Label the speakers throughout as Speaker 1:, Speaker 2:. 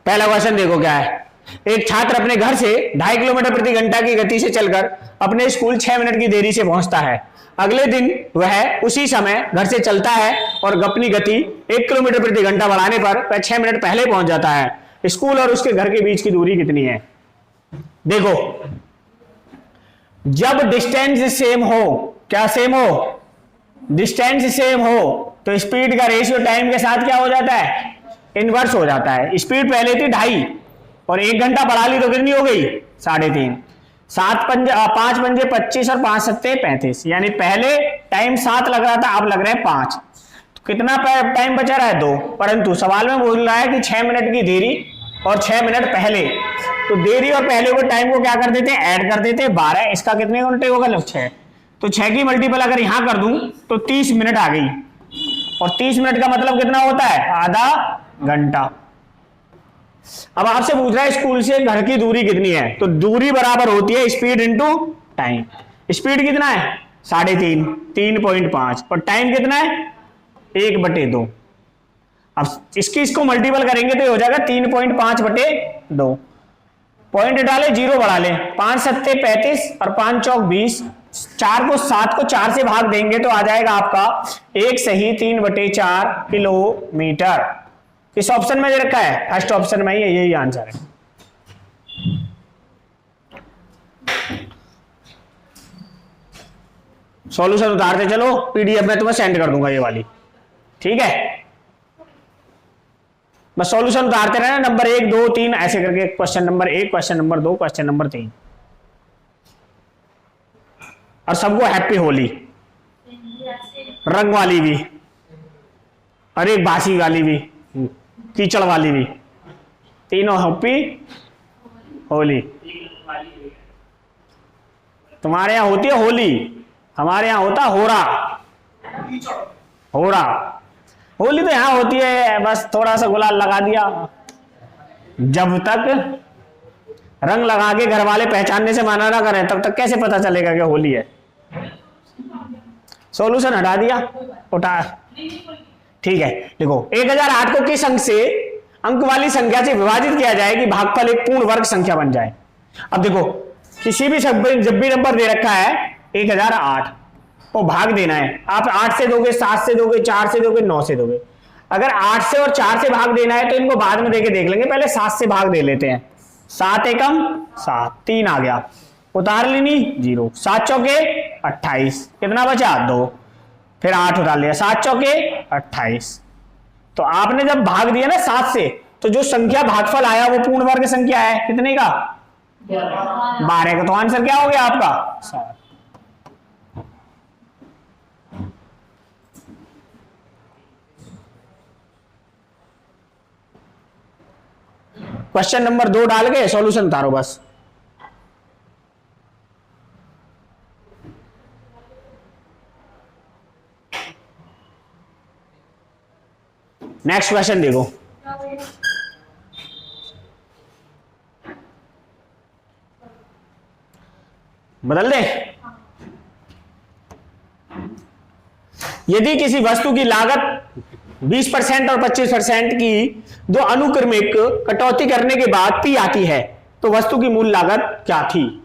Speaker 1: पहला क्वेश्चन देखो क्या है। एक छात्र अपने घर से 2.5 किलोमीटर प्रति घंटा की गति से चलकर अपने स्कूल 6 मिनट की देरी से पहुंचता है। अगले दिन वह उसी समय घर से चलता है और अपनी गति 1 किलोमीटर प्रति घंटा बढ़ाने पर वह 6 मिनट पहले पहुंच जाता है। स्कूल और उसके घर के बीच की दूरी कितनी है? देखो, जब डिस्टेंस सेम हो, क्या सेम हो? डिस्टेंस सेम हो तो स्पीड का रेशियो टाइम के साथ क्या हो जाता है? इनवर्स हो जाता है। स्पीड पहले थी 2.5 और 1 घंटा बढ़ा ली तो कितनी हो गई? 3.5। 5 पंजे 25 और 5 सत्ते 35, यानी पहले टाइम 7 लग रहा था, अब लग रहा है 5। तो कितना टाइम बचा रहा है? 2। परंतु सवाल में बोल रहा है कि 6 मिनट की देरी और 6 मिनट पहले, तो देरी और पहले को टाइम को क्या कर देते हैं? ऐड कर देते हैं। 12, इसका कितने घंटे होगा? 6। तो 6 की मल्टीपल अगर यहां कर दूं तो 30 मिनट आ गई, और 30 मिनट का मतलब कितना होता है? आधा घंटा। अब आपसे पूछ रहा है स्कूल से घर की दूरी कितनी है, तो दूरी बराबर होती है स्पीड इंटू टाइम। स्पीड कितना है? 3.5, 3.5, और टाइम कितना है? 1/2। अब इसको मल्टीपल करेंगे तो हो जाएगा 3.5/2। पॉइंट डाले, 0 बढ़ा ले। 5 सत्ते 35 और 5 चौक 20। 7 को 4 से भाग देंगे तो आ जाएगा आपका 1 सही 3/4 किलोमीटर। इस ऑप्शन में जो रखा है, फर्स्ट ऑप्शन में ही है, यही आंसर है। सॉल्यूशन उतारते चलो, पीडीएफ में तुम्हें सेंड कर दूंगा ये वाली, ठीक है? बस सॉल्यूशन उतारते रहना, नंबर 1 2 3 ऐसे करके, question number 1, question number 2, question number 3। और सबको हैप्पी होली, रंग वाली भी, और एक बासी वाली भी, कीचड़ वाली भी, तीनों हैप्पी होली। तुम्हारे यहां होती है होली, हमारे यहां होता होरा। होरा होली तो यहां होती है, बस थोड़ा सा गुलाल लगा दिया। जब तक रंग लगा के घर वाले पहचानने से मना ना करें तब तक कैसे पता चलेगा कि होली है? सॉल्यूशन हटा दिया, उठा, ठीक है। देखो, 1008 को किस अंक से, अंक वाली संख्या से विभाजित किया जाए कि भागफल एक पूर्ण वर्ग संख्या बन जाए? अब देखो, किसी भी जब भी नंबर दे रखा है 1008 को भाग देना है, आप 8 से दोगे, 7 से दोगे, 4 से दोगे, 9 से दोगे। अगर 8 से और 4 से भाग देना है तो इनको बाद में देके देख लेंगे, पहले 7 से भाग दे लेते हैं। 7 एकम 7, 3 आ गया, उतार लेनी 0। 7 चौके 28, कितना बचा? 2। फिर 8 उतार लिया, 7 चौके 28। तो आपने जब भाग दिया ना 7 से, तो जो संख्या भागफल आया वो पूर्ण वर्ग संख्या है, कितने का? 12 का। तो आंसर क्या हो गया आपका? 7। क्वेश्चन नंबर 2 डाल के सॉल्यूशन उतारो बस। नेक्स्ट क्वेश्चन देखो, बदल दे। यदि किसी वस्तु की लागत 20% और 25% की दो अनुक्रमिक कटौती करने के बाद पी आती है, तो वस्तु की मूल लागत क्या थी?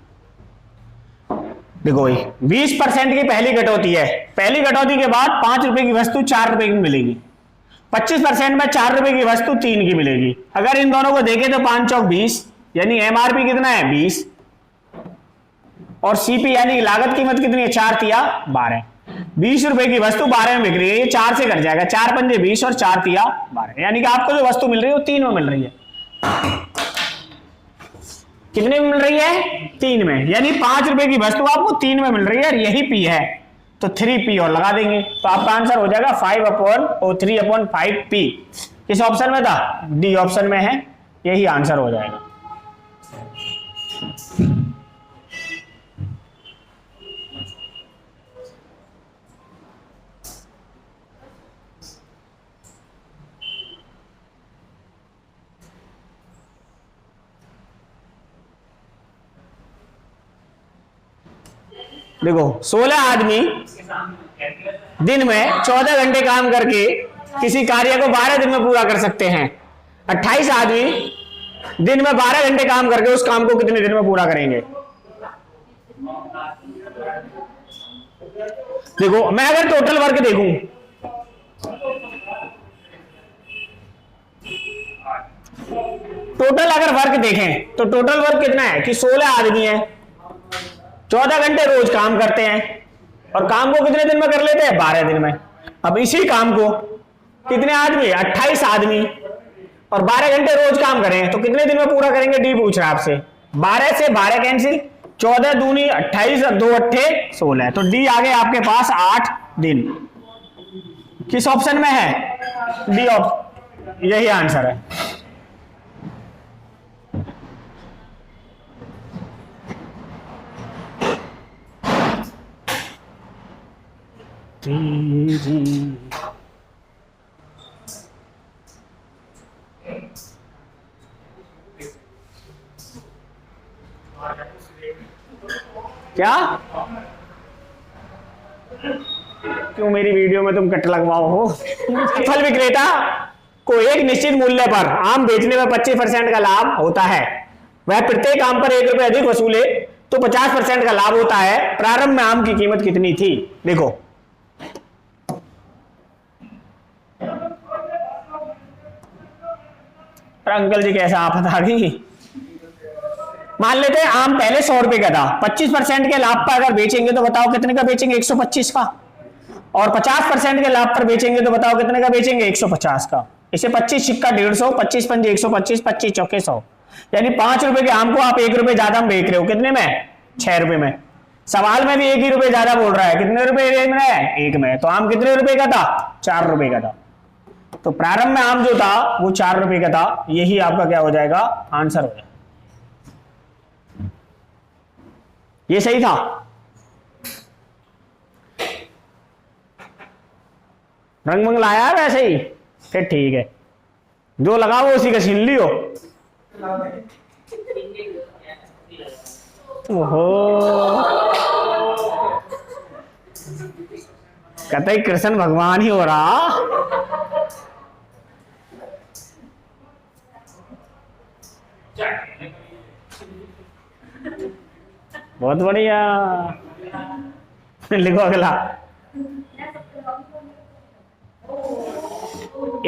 Speaker 1: देखो भाई, 20% की पहली कटौती है, पहली कटौती के बाद 5 रुपए की वस्तु 4 रुपए की मिलेगी। 25% में 4 रुपए की वस्तु 3 की मिलेगी। अगर इन दोनों को देखें तो 5 चौक 20, यानी एमआरपी कितना है? 20, और सीपी यानी लागत कीमत कितनी है? 4 तिया 12। 20 रुपए की वस्तु 12 में बिक रही है, ये 4 से कट जाएगा, 4 पंजे 20 और 4 तिया 12, यानी कि आपको जो वस्तु मिल रही है वो 3 में मिल रही है। कितने में मिल रही है? 3 में, यानी 5 रुपए की वस्तु आपको 3 में मिल रही है, और यही पी है, तो 3p और लगा देंगे, तो आपका आंसर हो जाएगा 5/3/5p। किस ऑप्शन में था? डी ऑप्शन में है, यही आंसर हो जाएगा। देखो, 16 आदमी दिन में 14 घंटे काम करके किसी कार्य को 12 दिन में पूरा कर सकते हैं। 28 आदमी दिन में 12 घंटे काम करके उस काम को कितने दिन में पूरा करेंगे? देखो मैं अगर टोटल वर्क देखूं, टोटल अगर वर्क देखें तो टोटल वर्क कितना है कि 16 आदमी है, 14 घंटे रोज काम करते हैं और काम को कितने दिन में कर लेते हैं? 12 दिन में। अब इसी काम को कितने आदमी? 28 आदमी, और 12 घंटे रोज काम करें तो कितने दिन में पूरा करेंगे? डी पूछ रहा है आपसे। 12 से 12 कैंसिल, 14 दूनी 28 और 2 अट्ठे 16, तो डी आ गए आपके पास 8 दिन। किस ऑप्शन में है? डी ऑप्शन, यही आंसर है। क्या क्यों मेरी वीडियो में तुम कट लगवाओ हो? फल विक्रेता को एक निश्चित मूल्य पर आम बेचने में 25% का लाभ होता है, वह प्रत्येक आम पर 1 रुपए अधिक वसूले तो 50% का लाभ होता है। प्रारंभ में आम की कीमत कितनी थी? देखो अंकल जी कैसा आफत आ गई। मान लेते हैं आम पहले 100 रुपए का था, 25% के लाभ पर अगर बेचेंगे तो बताओ कितने का बेचेंगे? 125 का। और 50% के लाभ पर बेचेंगे तो बताओ कितने का बेचेंगे? 150 का। इसे 25 सिक्का 150, 25 पंजे 125, 25 चौके 100, यानी 5 रुपए के आम को आप 1 रुपए ज्यादा में बेच रहे हो। कितने में? 6 रुपए में। सवाल में भी 1 ही रुपए ज्यादा बोल रहा है, कितने रुपए में है? 1 में। तो आम कितने रुपए का था? 4 रुपए का था। तो प्रारंभ में आम जो था वो 4 रुपए का था, यही आपका क्या हो जाएगा? आंसर हो जाएगा। ये सही था। रंग मंग लाया वैसे ही, फिर ठीक है, जो लगा वो उसी का छीन लियो। ओहो, कतई कृष्ण भगवान ही हो रहा। बहुत बढ़िया, लिखो अगला।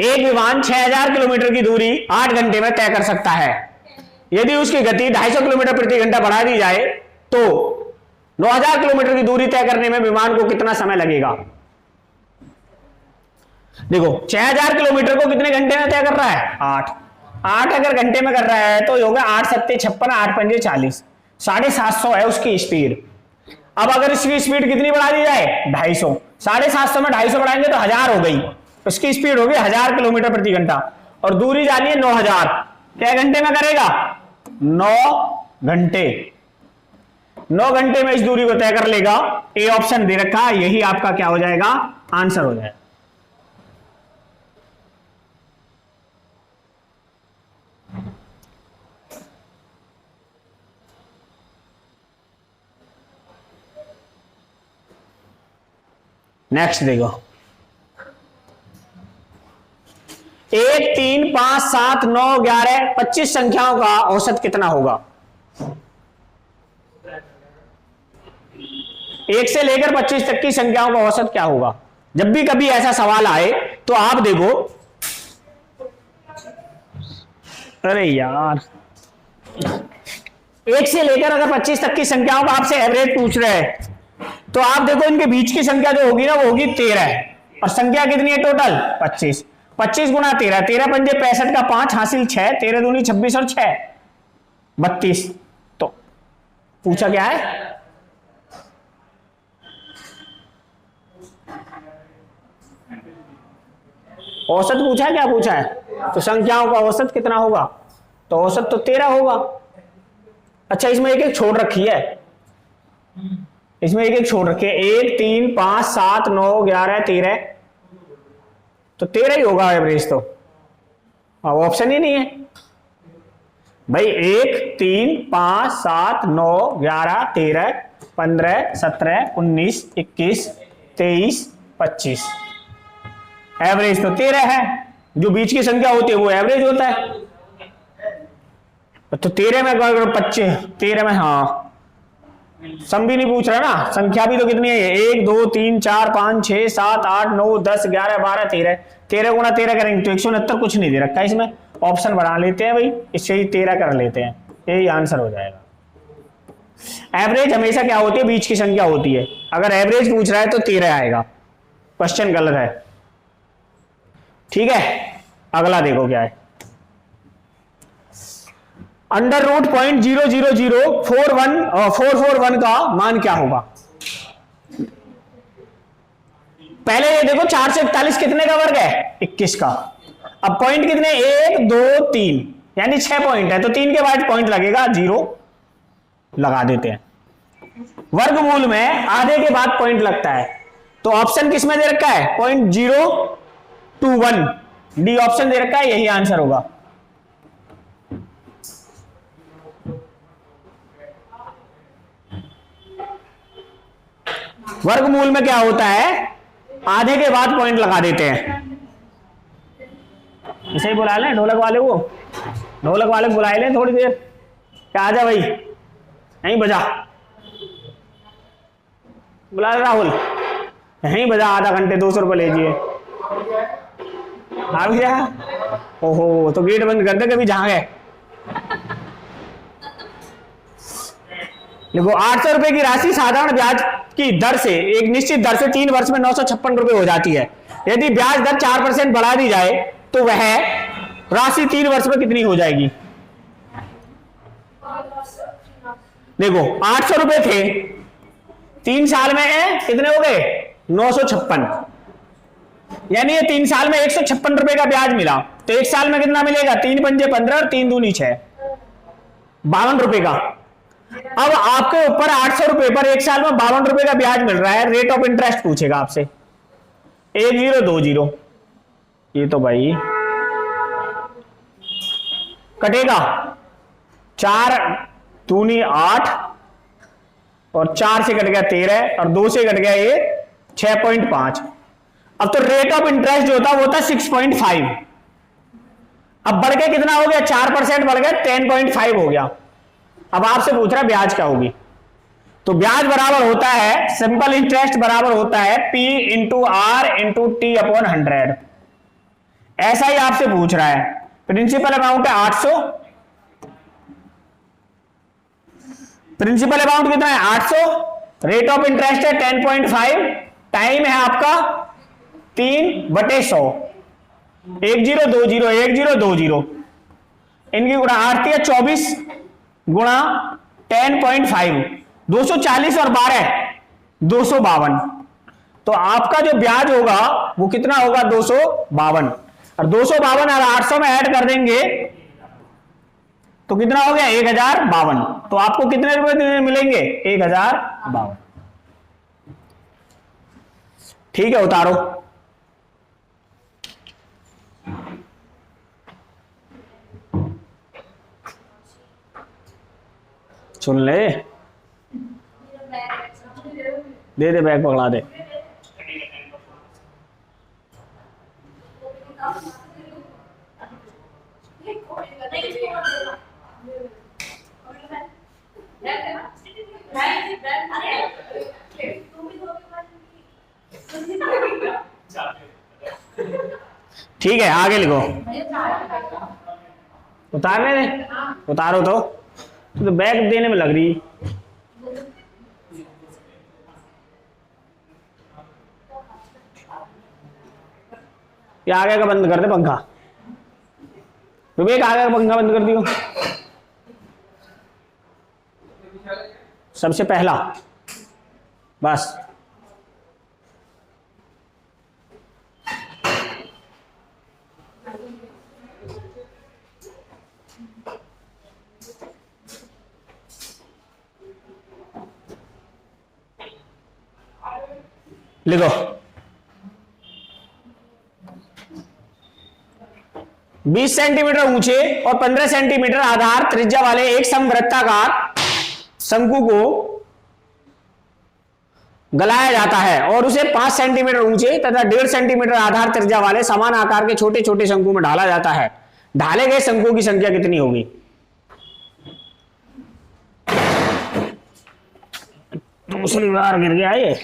Speaker 1: एक विमान 6000 किलोमीटर की दूरी 8 घंटे में तय कर सकता है। यदि उसकी गति 250 किलोमीटर प्रति घंटा बढ़ा दी जाए तो 9000 किलोमीटर की दूरी तय करने में विमान को कितना समय लगेगा? देखो 6000 किलोमीटर को कितने घंटे में तय कर रहा है? 8 अगर घंटे में कर रहा है तो होगा 8 सत्ते 56, 8 पंजे 40, 750 है उसकी स्पीड। अब अगर इसकी स्पीड कितनी बढ़ा दी जाए? 250। 750 में 250 बढ़ाएंगे तो 1000 हो गई, उसकी स्पीड होगी 1000 किलोमीटर प्रति घंटा, और दूरी जानी है 9000। क्या घंटे में करेगा? 9 घंटे। 9 घंटे में इस दूरी को तय कर लेगा। ए ऑप्शन दे रखा, यही आपका क्या हो जाएगा? आंसर हो जाएगा। नेक्स्ट देखो, 1, 3, 5, 7, 9, 11, 25 संख्याओं का औसत कितना होगा? 1 से लेकर 25 तक की संख्याओं का औसत क्या होगा? जब भी कभी ऐसा सवाल आए तो आप देखो, अरे यार 1 से लेकर अगर 25 तक की संख्याओं का आपसे एवरेज पूछ रहे हैं तो आप देखो इनके बीच की संख्या जो होगी ना वो होगी 13, और संख्या कितनी है टोटल? 25। 25 गुना 13, 13 पंजे 65 का 5 हासिल 6, 13 दूनी 26 और 6 32। तो पूछा क्या है? औसत पूछा है, क्या पूछा है? तो संख्याओं का औसत कितना होगा? तो औसत तो 13 होगा। अच्छा इसमें एक एक छोड़ रखी है, इसमें एक एक छोड़ रखी है, 1, 3, 5, 7, 9, 11, 13, तो 13 ही होगा एवरेज। तो ऑप्शन ही नहीं है भाई। 1, 3, 5, 7, 9, 11, 13, 15, 17, 19, 21, 23, 25, एवरेज तो 13 है। जो बीच की संख्या होती है वो एवरेज होता है। तो 13 में 25, 13 में, हाँ सम भी नहीं पूछ रहा ना, संख्या भी तो कितनी है, 1 2 3 4 5 6 7 8 9 10 11 12 13, 13 गुणा 13 करेंगे तो 169, कुछ नहीं दे रखा इसमें, ऑप्शन बना लेते हैं भाई, इससे ही 13 कर लेते हैं, यही आंसर हो जाएगा। एवरेज हमेशा क्या होती है, बीच की संख्या होती है, अगर एवरेज पूछ रहा है तो 13 आएगा, क्वेश्चन गलत है। ठीक है, अगला देखो क्या है, अंडर रूट 0.000441 का मान क्या होगा। पहले ये देखो 4 से 41 कितने का वर्ग है, 21 का। अब पॉइंट कितने, 1 2 3, यानी 6 पॉइंट है, तो 3 के बाद पॉइंट लगेगा, 0 लगा देते हैं। वर्गमूल में आधे के बाद पॉइंट लगता है, तो ऑप्शन किसमें दे रखा है, 0.021, डी ऑप्शन दे रखा है, यही आंसर होगा। वर्गमूल में क्या होता है, आधे के बाद पॉइंट लगा देते हैं। इसे ही बुला लें ढोलक वाले को, ढोलक वाले को बुला लें थोड़ी देर, क्या आजा भाई, यहीं बजा, बुला राहुल, यहीं बजा, आधा घंटे 200 रुपये लीजिए। आ गया, ओहो, तो गेट बंद कर दे, कभी जहां गए। देखो 800 रुपए की राशि साधारण ब्याज की दर से एक निश्चित दर से 3 वर्ष में 956 रुपए हो जाती है। यदि ब्याज दर 4% बढ़ा दी जाए तो वह राशि 3 वर्ष में कितनी हो जाएगी। देखो 800 रुपए थे, 3 साल में कितने हो गए, 956, यानी ये 3 साल में 156 रुपए का ब्याज मिला, तो 1 साल में कितना मिलेगा, 3 पंजे 15 और 3 दूनी 6, 52 रुपए का। अब आपके ऊपर 800 रुपए पर 1 साल में 52 रुपए का ब्याज मिल रहा है, रेट ऑफ इंटरेस्ट पूछेगा आपसे, 1020, ये तो भाई कटेगा, 4 दूनी 8 और 4 से कट गया 13 और 2 से कट गया ये 6.5। अब तो रेट ऑफ इंटरेस्ट जो होता वो था 6.5, अब बढ़ के कितना हो गया, 4% बढ़ गया, 10.5 हो गया। अब आपसे पूछ रहा है ब्याज क्या होगी, तो ब्याज बराबर होता है, सिंपल इंटरेस्ट बराबर होता है P into R into T upon 100, ऐसा ही आपसे पूछ रहा है। प्रिंसिपल अमाउंट है 800, प्रिंसिपल अमाउंट कितना है 800, रेट ऑफ इंटरेस्ट है 10.5, टाइम है आपका 3/100, 1020, इनकी गुणा 8 है 24 गुणा 10.5, 240 और 12 252, तो आपका जो ब्याज होगा वो कितना होगा, 252, और 252 और 800 में ऐड कर देंगे तो कितना हो गया, 1052, तो आपको कितने रुपए मिलेंगे, 1052। ठीक है, उतारो। सुन ले, दे दे, बैग पकड़ा दे। ठीक है, आगे लिखो, उतारने दे, उतारो तो बैग देने में लग रही। ये आगे का बंद कर दे पंखा, विवेक आगे का पंखा बंद कर दियो, सबसे पहला, बस। लिखो 20 सेंटीमीटर ऊंचे और 15 सेंटीमीटर आधार त्रिज्या वाले एक समवृत्ताकार शंकु को गलाया जाता है और उसे 5 सेंटीमीटर ऊंचे तथा 1.5 सेंटीमीटर आधार त्रिज्या वाले समान आकार के छोटे छोटे शंकु में ढाला जाता है। ढाले गए शंकु की संख्या कितनी होगी। दूसरी बार गिर गया ये।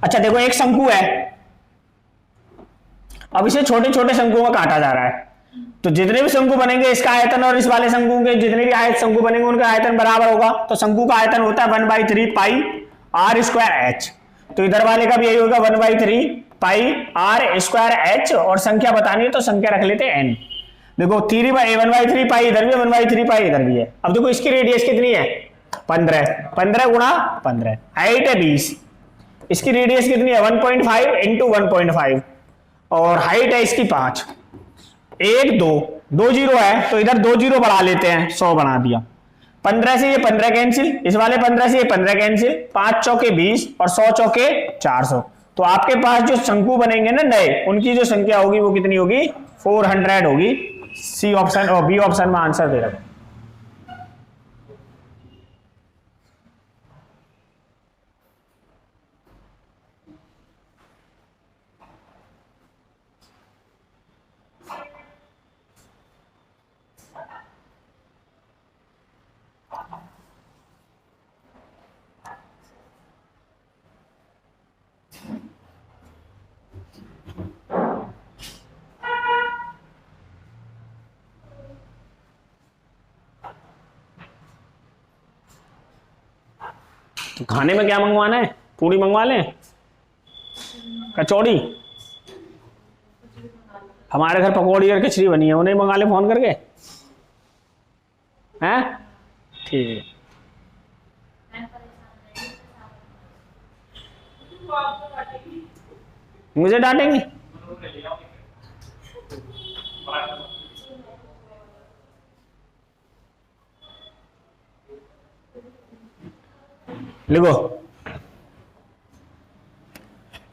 Speaker 1: अच्छा देखो, एक शंकु है, अब इसे छोटे छोटे शंकुओं में काटा जा रहा है, तो जितने भी शंकु बनेंगे इसका आयतन और इस वाले शंकु के जितने भी शंकु बनेंगे उनका आयतन बराबर होगा। तो शंकु का आयतन होता है 1/3 पाई आर स्क्वायर एच, तो इधर वाले का भी यही होगा 1/3 पाई आर स्क्वायर एच, और संख्या बतानी है तो संख्या रख लेते हैं एन। देखो 1/3 पाई इधर भी है, 1/3 पाई इधर भी है। अब देखो इसकी रेडियस कितनी है 15 गुणा 15, हाइट है 20, इसकी रेडियस कितनी है 1.5 इंटू 1.5, और हाइट है इसकी 5। 1 2 2 जीरो है तो इधर 2 जीरो बढ़ा लेते हैं, 100 बना दिया। 15 से ये 15 कैंसिल, इस वाले 15 से ये 15 कैंसिल, 5 चौके 20 और 100 चौके 400। तो आपके पास जो शंकु बनेंगे ना नए, उनकी जो संख्या होगी वो कितनी होगी 400 होगी। सी ऑप्शन और बी ऑप्शन में आंसर दे रखा। तो खाने में क्या मंगवाना है, पूरी मंगवा लें, कचौड़ी, हमारे घर पकौड़ी और कचरी बनी है, उन्हें मंगा ले फोन करके, हैं? ठीक है। मुझे डांटेंगी? लिखो,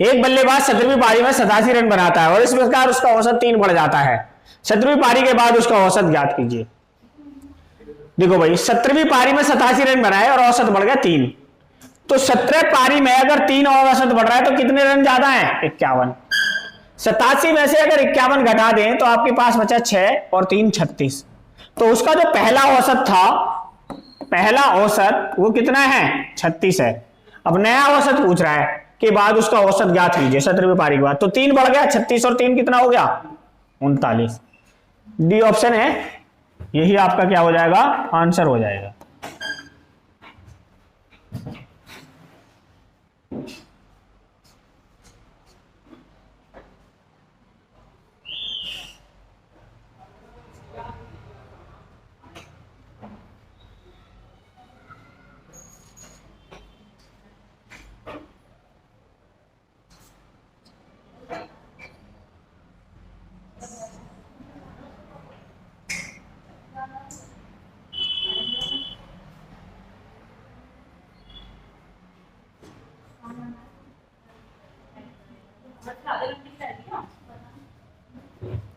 Speaker 1: एक बल्लेबाज 17वीं पारी में 87 रन बनाता है और इस प्रकार उसका औसत 3 बढ़ जाता है। 17वीं पारी के बाद उसका औसत ज्ञात कीजिए। देखो भाई 17वीं पारी में 87 रन बनाए और औसत बढ़ गया 3, तो 17 पारी में अगर 3 और औसत बढ़ रहा है तो कितने रन ज्यादा है 51। 87 में से अगर 51 घटा दें तो आपके पास बचा 6 और 3 36। तो उसका जो पहला औसत था, पहला औसत वो कितना है 36 है। अब नया औसत पूछ रहा है कि बाद उसका औसत ज्ञात कीजिए 17वीं पारी के बाद, तो 3 बढ़ गया, 36 और 3 कितना हो गया 39। डी ऑप्शन है, यही आपका क्या हो जाएगा आंसर हो जाएगा।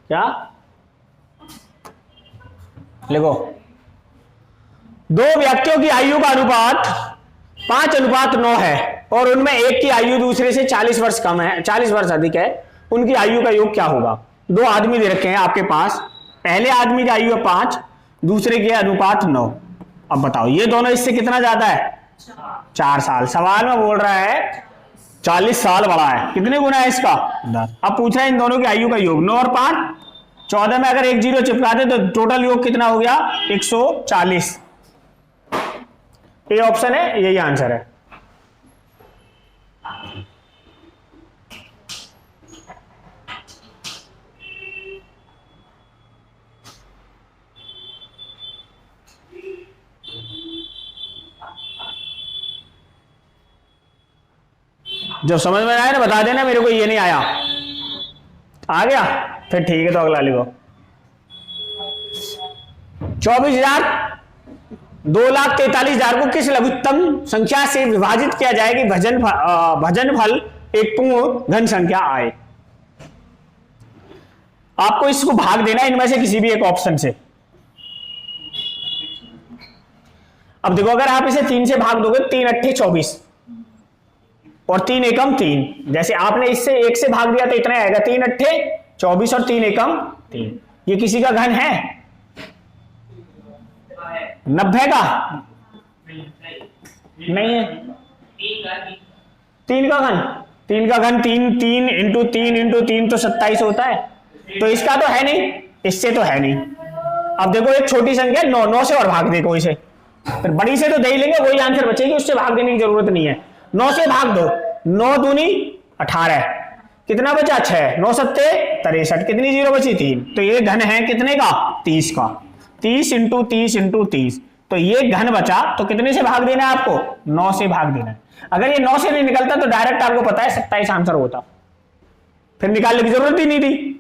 Speaker 1: क्या लिखो, 2 व्यक्तियों की आयु का अनुपात 5:9 है और उनमें एक की आयु दूसरे से 40 वर्ष कम है, 40 वर्ष अधिक है, उनकी आयु का योग क्या होगा। 2 आदमी दे रखे हैं आपके पास, पहले आदमी की आयु है 5, दूसरे की अनुपात 9। अब बताओ ये दोनों इससे कितना ज्यादा है 4 साल। सवाल में बोल रहा है 40 साल बड़ा है, कितने गुना है इसका 10। अब पूछ रहा है इन दोनों की आयु का योग, 9 और 5 14 में अगर 1 जीरो चिपका दे तो टोटल योग कितना हो गया 140। ये ऑप्शन है, यही आंसर है। जो समझ में आया ना बता देना मेरे को, ये नहीं आया, आ गया फिर ठीक है। तो अगला लिखो, 24,000 2,43,000 को किस लघुत्तम संख्या से विभाजित किया जाए कि भजनफल एक पूर्ण घन संख्या आए। आपको इसको भाग देना इनमें से किसी भी एक ऑप्शन से। अब देखो अगर आप इसे 3 से भाग दोगे 3 अट्ठे 24, और 3 एकम 3। जैसे आपने इससे 1 से भाग दिया तो इतना आएगा, 3 अट्ठे 24 और 3 एकम 3। ये किसी का घन है 90 का? नहीं है। 3 का घन 3 इंटू 3 तो 27 होता है। तो इसका तो है नहीं, इससे तो है नहीं। अब देखो एक छोटी संख्या 9 से और भाग दे कोई से, फिर बड़ी से तो दे ही लेंगे, वही आंसर बचेगी, उससे भाग देने की जरूरत नहीं है। 9 से भाग दो, 9 दूनी 18, कितना बचा 6, 9 सत्ते 63, कितनी जीरो बची 3। तो ये घन है कितने का 30 का, 30 इंटू 30। तो ये घन बचा, तो कितने से भाग देना है आपको 9 से भाग देना है। अगर ये 9 से नहीं निकलता तो डायरेक्ट आपको पता है 27 आंसर होता, फिर निकालने की जरूरत ही नहीं थी।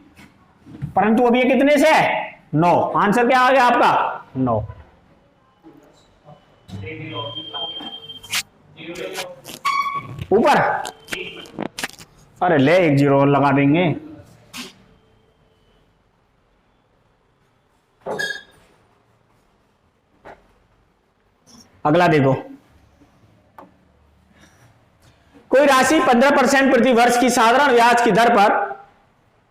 Speaker 1: परंतु अब ये कितने से है 9, आंसर क्या आ गया आपका 9। ऊपर अरे ले 1 जीरो और लगा देंगे। अगला देखो, कोई राशि 15% प्रति वर्ष की साधारण ब्याज की दर पर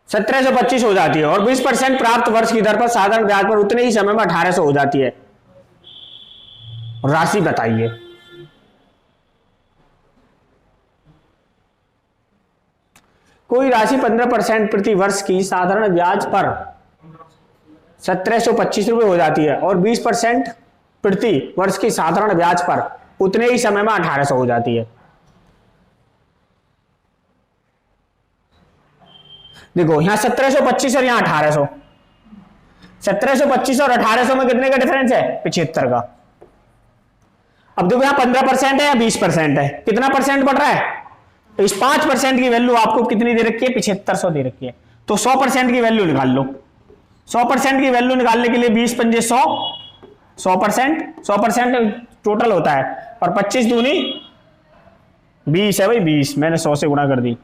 Speaker 1: 1725 हो जाती है और 20% प्राप्त वर्ष की दर पर साधारण ब्याज पर उतने ही समय में 1800 हो जाती है। राशि बताइए। कोई राशि 15% प्रति वर्ष की साधारण ब्याज पर 1725 रुपए हो जाती है और 20% प्रति वर्ष की साधारण ब्याज पर उतने ही समय में 1800 हो जाती है। देखो यहां 1725 और यहां 1800, 1725 और 1800 में कितने का डिफरेंस है 75 का। अब देखो यहां 15% है या 20% है, कितना परसेंट बढ़ रहा है। तो इस 5% की वैल्यू आपको कितनी दे रखी है 7500 दे रखी है। तो 100% की वैल्यू निकाल लो। 100% की वैल्यू निकालने के लिए 20 पंजे 100, 100% टोटल होता है और 25 दूनी 20 है भाई, 20 मैंने 100 से गुणा कर दी।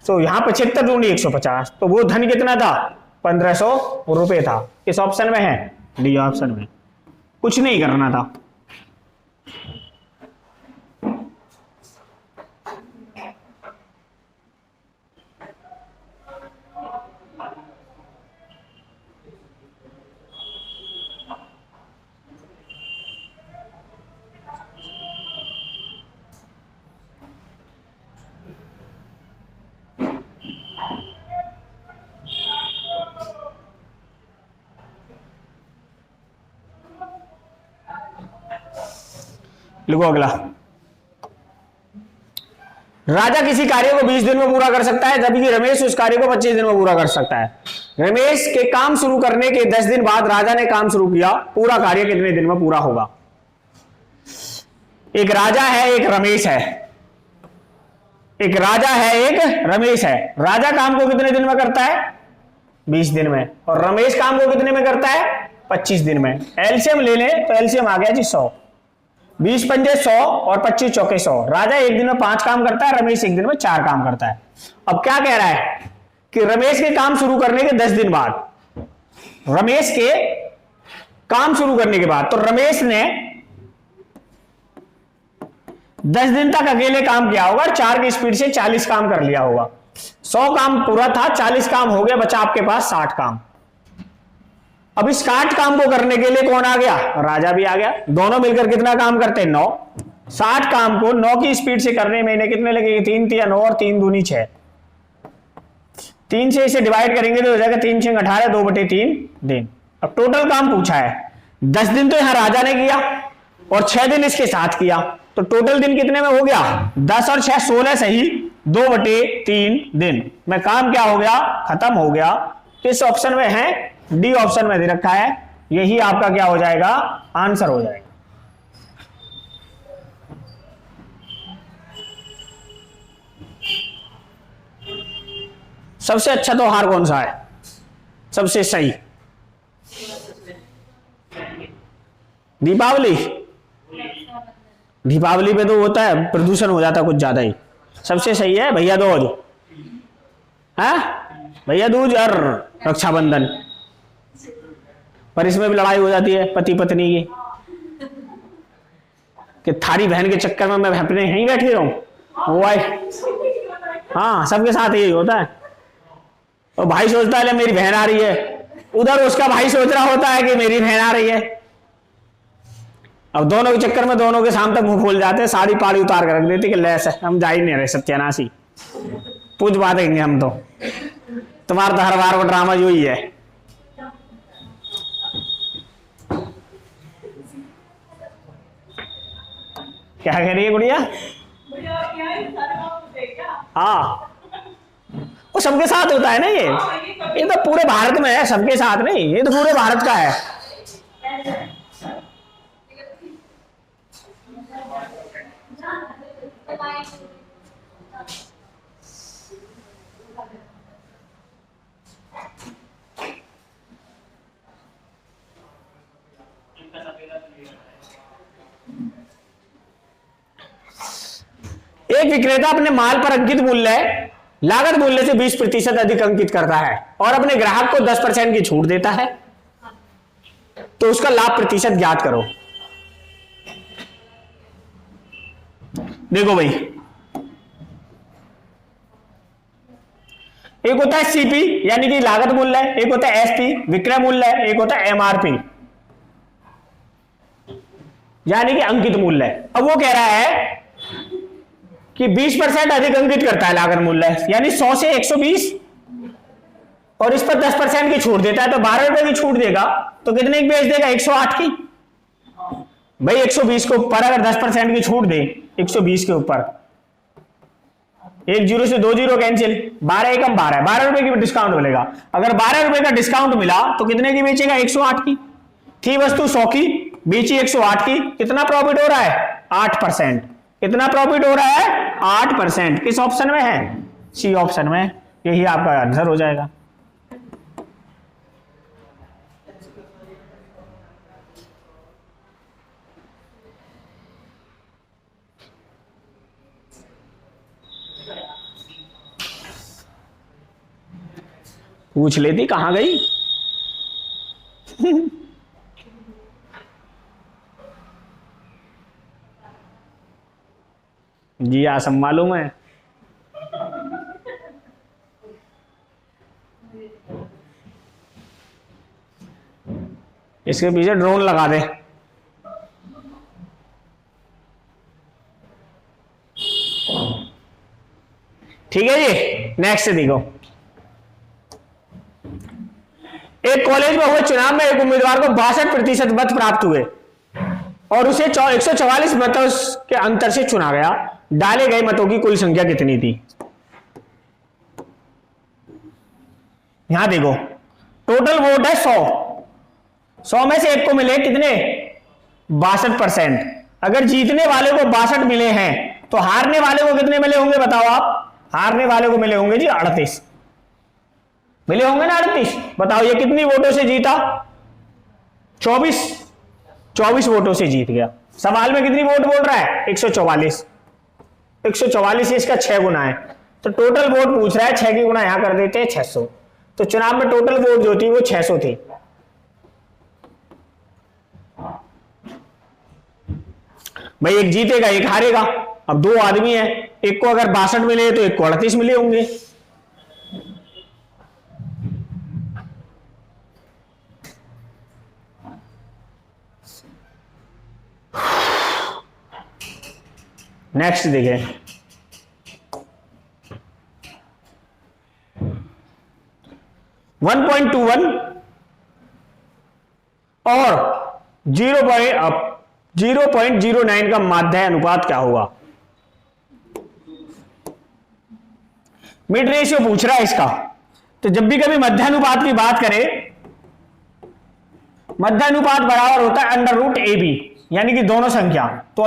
Speaker 1: तो यहां 75 दूनी 150, तो वो धन कितना था 1500 रुपए था। किस ऑप्शन में है डी ऑप्शन में। कुछ नहीं करना था। लिखो अगला, राजा किसी कार्य को 20 दिन में पूरा कर सकता है जबकि रमेश उस कार्य को 25 दिन में पूरा कर सकता है। रमेश के काम शुरू करने के 10 दिन बाद राजा ने काम शुरू किया, पूरा कार्य कितने दिन में पूरा होगा। एक राजा है एक रमेश है, एक राजा है एक रमेश है। राजा काम को कितने दिन में करता है 20 दिन में और रमेश काम को कितने में करता है 25 दिन में। एलसीएम ले लें तो एलसीएम आ गया जी 100, 20 पंजे 100 और 25 चौके 100। राजा एक दिन में 5 काम करता है, रमेश एक दिन में 4 काम करता है। अब क्या कह रहा है कि रमेश के काम शुरू करने के 10 दिन बाद, रमेश के काम शुरू करने के बाद, तो रमेश ने 10 दिन तक अकेले काम किया होगा, 4 की स्पीड से 40 काम कर लिया होगा। 100 काम पूरा था, 40 काम हो गया, बचा आपके पास 60 काम। अब इस 60 काम को करने के लिए कौन आ गया राजा भी आ गया। दोनों मिलकर कितना काम करते हैं 9। 60 काम को 9 की स्पीड से करने में इन्हें कितने लगेंगे 3 तिया 9 और 3 दूनी 6। 3 से इसे डिवाइड करेंगे तो हो जाएगा 3 6 18, 2/3 दिन। अब टोटल काम पूछा है, 10 दिन तो यहां राजा ने किया और 6 दिन इसके साथ किया, तो टोटल दिन कितने में हो गया 10 और 6 16 सही, 2/3 दिन में काम क्या हो गया खत्म हो गया। किस ऑप्शन में है डी ऑप्शन में दे रखा है, यही आपका क्या हो जाएगा आंसर हो जाएगा। सबसे अच्छा त्योहार कौन सा है सबसे सही दीपावली। दीपावली पे तो होता है प्रदूषण हो जाता है कुछ ज्यादा ही। सबसे सही है भैया दूज, है भैया दूज और रक्षाबंधन, पर इसमें भी लड़ाई हो जाती है पति पत्नी की कि थारी बहन के चक्कर में मैं अपने यहीं बैठे रहूं वो भाई, हाँ सबके साथ यही होता है। और भाई सोचता है मेरी बहन आ रही है, उधर उसका भाई सोच रहा होता है कि मेरी बहन आ रही है। अब दोनों के चक्कर में दोनों के शाम तक मुंह खोल जाते हैं, सारी पाड़ी उतार कर रख देती कि ले हम जा ही नहीं रहे सत्यानाशी, पूछ बात देंगे हम तो, तुम्हारा तो हर बार वो ड्रामा जो ही है। क्या कह रही है गुड़िया? हाँ वो सबके साथ होता है ना, ये तो पूरे भारत में है, सबके साथ नहीं, ये तो पूरे भारत का है। एक विक्रेता अपने माल पर अंकित मूल्य लागत मूल्य से 20% अधिक अंकित करता है और अपने ग्राहक को 10% की छूट देता है, तो उसका लाभ प्रतिशत ज्ञात करो। देखो भाई, एक होता है सीपी यानी कि लागत मूल्य, एक होता है एसपी विक्रय मूल्य, एक होता है एमआरपी यानी कि अंकित मूल्य। अब वो कह रहा है कि 20% अधिक अंकित करता है लागत मूल्य, यानी 100 से 120, और इस पर 10% की छूट देता है, तो 12 रुपए की छूट देगा तो कितने की बेच देगा? 108 की। भाई 120 के ऊपर अगर 10% की छूट दे, 120 के ऊपर, एक जीरो से 2 जीरो कैंसिल, 12 एकम 12, 12 रुपए की डिस्काउंट मिलेगा। अगर 12 रुपए का डिस्काउंट मिला तो कितने की बेचेगा? 108 की। थी वस्तु 100 की, बेची 108 की, कितना प्रॉफिट हो रहा है? 8%। कितना प्रॉफिट हो रहा है? 8%। किस ऑप्शन में है? सी ऑप्शन में। यही आपका आंसर हो जाएगा। पूछ लेती कहां गई। जी आसम मालूम है। इसके पीछे ड्रोन लगा दे। ठीक है जी, नेक्स्ट देखो। एक कॉलेज में हुए चुनाव में एक उम्मीदवार को 62% मत प्राप्त हुए और उसे 144 मतों के अंतर से चुना गया। डाले गए मतों की कुल संख्या कितनी थी? यहां देखो, टोटल वोट है 100, 100 में से एक को मिले कितने? 62%। अगर जीतने वाले को 62 मिले हैं तो हारने वाले को कितने मिले होंगे बताओ आप? हारने वाले को मिले होंगे जी 38 मिले होंगे ना, 38। बताओ ये कितनी वोटों से जीता? 24 वोटों से जीत गया। सवाल में कितनी वोट बोल रहा है? 144। 144 इसका 6 गुना है, तो टोटल वोट पूछ रहा है, 6 की गुना यहां कर देते हैं 600। तो चुनाव में टोटल वोट जो थी वो 600 थी। भाई एक जीतेगा एक हारेगा। अब दो आदमी है, एक को अगर 62 मिले तो एक को 38 मिले होंगे। नेक्स्ट देखें, $1.21 और 0.09 का माध्य अनुपात क्या होगा? मिड रेशियो पूछ रहा है इसका। तो जब भी कभी मध्य अनुपात की बात करें, मध्य अनुपात बराबर होता है √AB, यानी कि दोनों संख्या, तो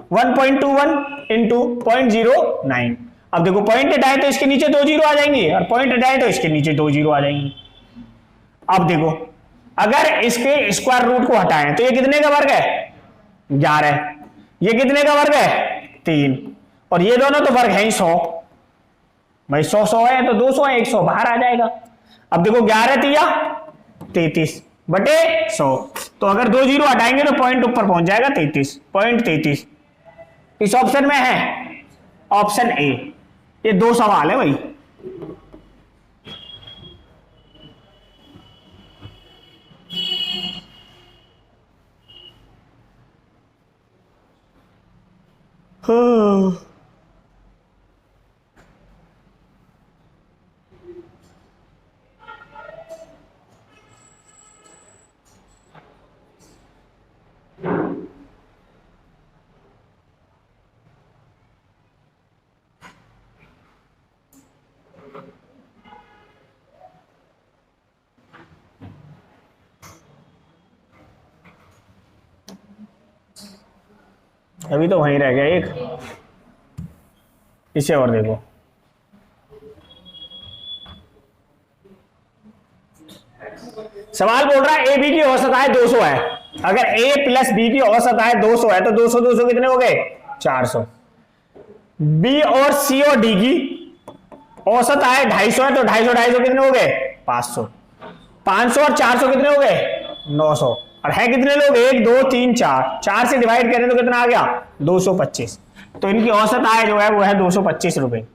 Speaker 1: √1.21 इंटू 0.09। अब देखो पॉइंट हटाए तो इसके नीचे 2 जीरो आ जाएंगे और पॉइंट हटाए तो इसके नीचे 2 जीरो आ जाएंगे। अब देखो अगर इसके स्क्वायर रूट को हटाएं तो ये कितने का वर्ग है? 11। ये कितने का वर्ग है? 3। और ये दोनों तो वर्ग है ही 100। भाई 100 है तो 200 है, 100 बाहर आ जाएगा। अब देखो 11 तिया 33 बटे 100, तो अगर 2 जीरो हटाएंगे तो पॉइंट ऊपर पहुंच जाएगा 33, 0.33। इस ऑप्शन में है ऑप्शन ए। ये 2 सवाल है भाई। हाँ। अभी तो वहीं रह गया एक, इसे और देखो। सवाल बोल रहा है ए बी की औसत आय 200 है। अगर ए प्लस बी की औसत आय 200 है तो 200 200 कितने हो गए? 400। बी और सी और डी की औसत आय 250 है तो 250 250 कितने हो गए? 500। 500 और 400 कितने हो गए? 900। और है कितने लोग? 1 2 3 4, 4 से डिवाइड करें तो कितना आ गया? 225। तो इनकी औसत आय जो है वो है 225 रुपए।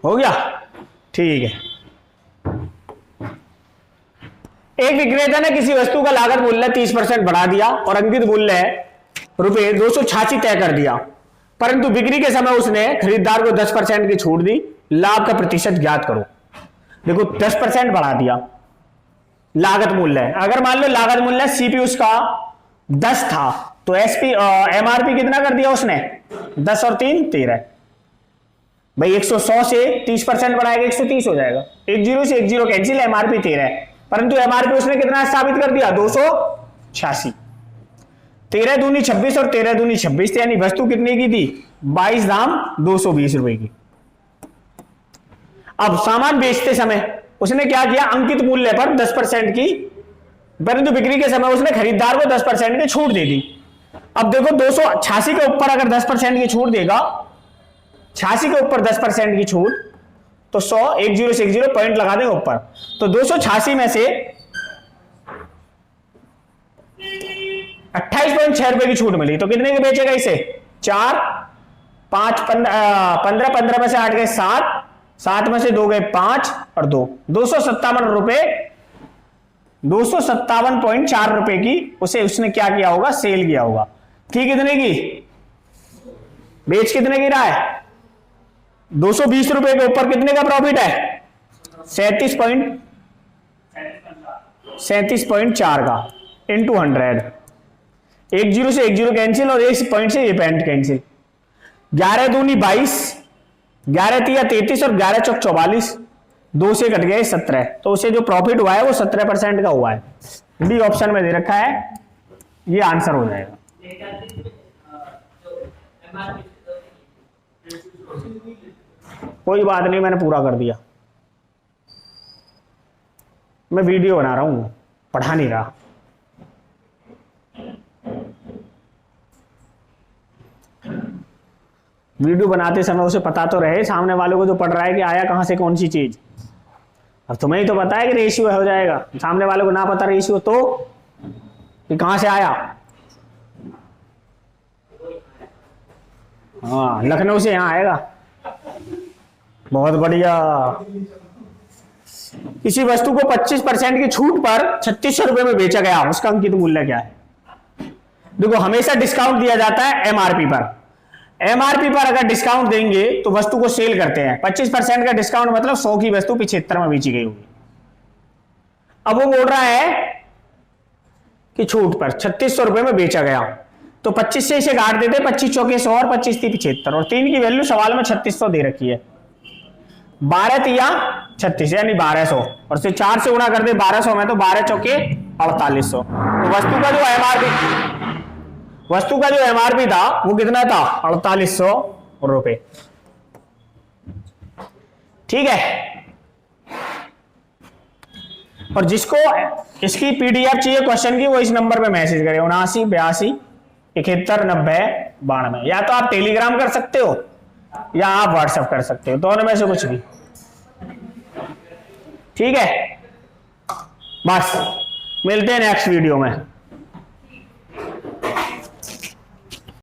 Speaker 1: हो गया? ठीक है। एक विक्रेता ने किसी वस्तु का लागत मूल्य 30% बढ़ा दिया और अंकित मूल्य है रुपए 286 तय कर दिया, परंतु बिक्री के समय उसने खरीदार को 10% की छूट दी। लाभ का प्रतिशत ज्ञात करो। देखो 10% बढ़ा दिया लागत मूल्य है। अगर मान लो लागत मूल्य सीपी उसका 10 था तो एसपी एमआरपी कितना कर दिया उसने? 10 और 3 13। भाई 100 से 30% बढ़ाएगा 130 हो जाएगा। 10 से 10 कैंसिल, एमआरपी 13 है, परंतु एमआरपी उसने कितना साबित कर दिया? 286। 13 दूनी 26 और 13 दूनी 26, यानी वस्तु कितने की थी? 22 दाम 220 रुपए की। अब सामान बेचते समय उसने क्या किया? अंकित मूल्य पर 10% की, परंतु बिक्री के समय उसने खरीदार को 10% की छूट दे दी। अब देखो 286 के ऊपर अगर 10% की छूट देगा, 86 के ऊपर 10% की छूट, तो 100 10 से 10 पॉइंट लगा देंगे ऊपर, तो 286 में से 28.6 रुपए की छूट मिली तो कितने के बेचेगा इसे? 4 5 15 15 में से 8 गए 7, 7 में से 2 गए 5 और 2 257 रुपए, 257.4 रुपए की उसे उसने क्या किया होगा? सेल किया होगा। की कितने की? बेच कितने की रहा है? 220 रुपए के ऊपर कितने का प्रॉफिट है? 37.4 का इंटू 100। 10 से 10 कैंसिल और 1 पॉइंट से ये पॉइंट कैंसिल। 11 दूनी 22, 11 तिया 33 और 11 चौक 44, 2 से कट गए 17, तो उसे जो प्रॉफिट हुआ है वो 17% का हुआ है। डी ऑप्शन में दे रखा है, ये आंसर हो जाएगा। कोई बात नहीं, मैंने पूरा कर दिया। मैं वीडियो बना रहा हूं, पढ़ा नहीं रहा। वीडियो बनाते समय उसे पता तो रहे सामने वाले को जो पढ़ रहा है कि आया कहां से कौन सी चीज। अब तुम्हें ही तो पता है कि रेशियो हो जाएगा, सामने वाले को ना पता रेशियो तो कि कहां से आया। हाँ, लखनऊ से यहां आएगा। बहुत बढ़िया। किसी वस्तु को 25% की छूट पर 3600 रुपए में बेचा गया, उसका अंकित मूल्य क्या है? देखो हमेशा डिस्काउंट दिया जाता है एमआरपी पर। एमआरपी पर अगर डिस्काउंट देंगे तो वस्तु को सेल करते हैं। 25% का डिस्काउंट मतलब 100 की वस्तु 75 में बेची गई होगी। अब वो बोल रहा है कि छूट पर 3600 रुपए में बेचा गया, तो 25 से इसे काट देते, 25 चौके 100 और 25 × 75, और 3 की वैल्यू सवाल में 3600 दे रखी है। 12 × 36 यानी 1200, और से 4 से गुणा कर दे 1200 में, तो 12 चौके 4800। तो वस्तु का जो एमआरपी था वो कितना था? 4800 रुपए। ठीक है। और जिसको इसकी पीडीएफ चाहिए क्वेश्चन की, वो इस नंबर पे मैसेज करे 7982719092। या तो आप टेलीग्राम कर सकते हो या आप व्हाट्सएप कर सकते हो, दोनों में से कुछ भी। ठीक है, बस मिलते हैं नेक्स्ट वीडियो में।